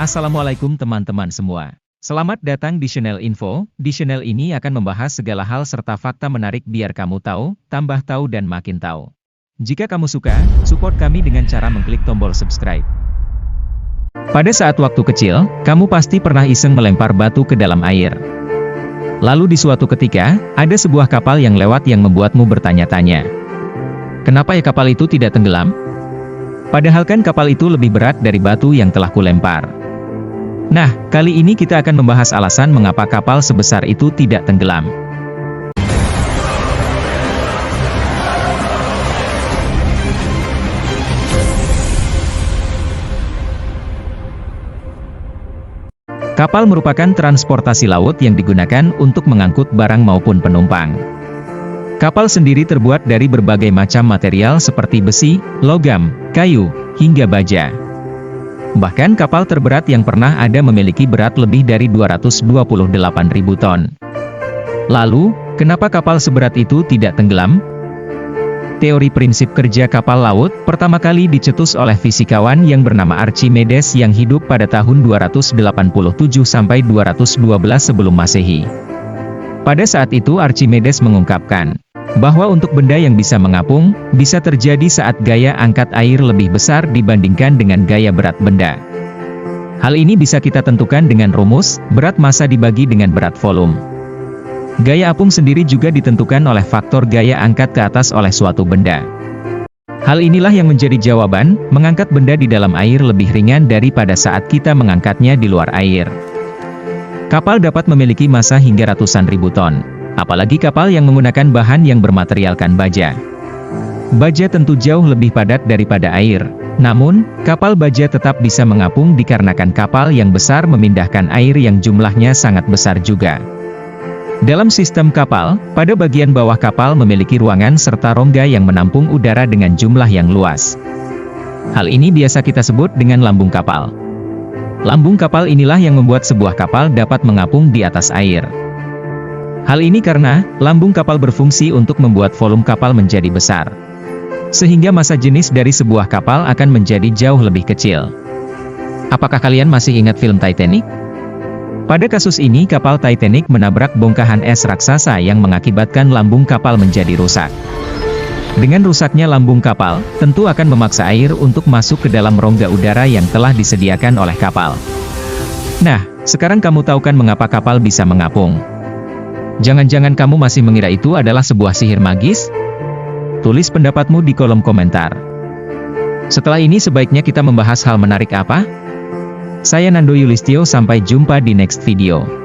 Assalamualaikum teman-teman semua. Selamat datang di channel Info. Di channel ini akan membahas segala hal serta fakta menarik biar kamu tahu, tambah tahu dan makin tahu. Jika kamu suka, support kami dengan cara mengklik tombol subscribe. Pada saat waktu kecil, kamu pasti pernah iseng melempar batu ke dalam air. Lalu di suatu ketika, ada sebuah kapal yang lewat yang membuatmu bertanya-tanya. Kenapa ya kapal itu tidak tenggelam? Padahal kan kapal itu lebih berat dari batu yang telah kulempar. Nah, kali ini kita akan membahas alasan mengapa kapal sebesar itu tidak tenggelam. Kapal merupakan transportasi laut yang digunakan untuk mengangkut barang maupun penumpang. Kapal sendiri terbuat dari berbagai macam material seperti besi, logam, kayu, hingga baja. Bahkan kapal terberat yang pernah ada memiliki berat lebih dari 228.000 ton. Lalu, kenapa kapal seberat itu tidak tenggelam? Teori prinsip kerja kapal laut pertama kali dicetus oleh fisikawan yang bernama Archimedes yang hidup pada tahun 287 sampai 212 sebelum Masehi. Pada saat itu Archimedes mengungkapkan bahwa untuk benda yang bisa mengapung, bisa terjadi saat gaya angkat air lebih besar dibandingkan dengan gaya berat benda. Hal ini bisa kita tentukan dengan rumus, berat massa dibagi dengan berat volume. Gaya apung sendiri juga ditentukan oleh faktor gaya angkat ke atas oleh suatu benda. Hal inilah yang menjadi jawaban, mengangkat benda di dalam air lebih ringan daripada saat kita mengangkatnya di luar air. Kapal dapat memiliki massa hingga ratusan ribu ton. Apalagi kapal yang menggunakan bahan yang bermaterialkan baja. Baja tentu jauh lebih padat daripada air. Namun, kapal baja tetap bisa mengapung dikarenakan kapal yang besar memindahkan air yang jumlahnya sangat besar juga. Dalam sistem kapal, pada bagian bawah kapal memiliki ruangan serta rongga yang menampung udara dengan jumlah yang luas. Hal ini biasa kita sebut dengan lambung kapal. Lambung kapal inilah yang membuat sebuah kapal dapat mengapung di atas air. Hal ini karena, lambung kapal berfungsi untuk membuat volume kapal menjadi besar. Sehingga massa jenis dari sebuah kapal akan menjadi jauh lebih kecil. Apakah kalian masih ingat film Titanic? Pada kasus ini kapal Titanic menabrak bongkahan es raksasa yang mengakibatkan lambung kapal menjadi rusak. Dengan rusaknya lambung kapal, tentu akan memaksa air untuk masuk ke dalam rongga udara yang telah disediakan oleh kapal. Nah, sekarang kamu tahu kan mengapa kapal bisa mengapung? Jangan-jangan kamu masih mengira itu adalah sebuah sihir magis? Tulis pendapatmu di kolom komentar. Setelah ini sebaiknya kita membahas hal menarik apa? Saya Nando Yulistio, sampai jumpa di next video.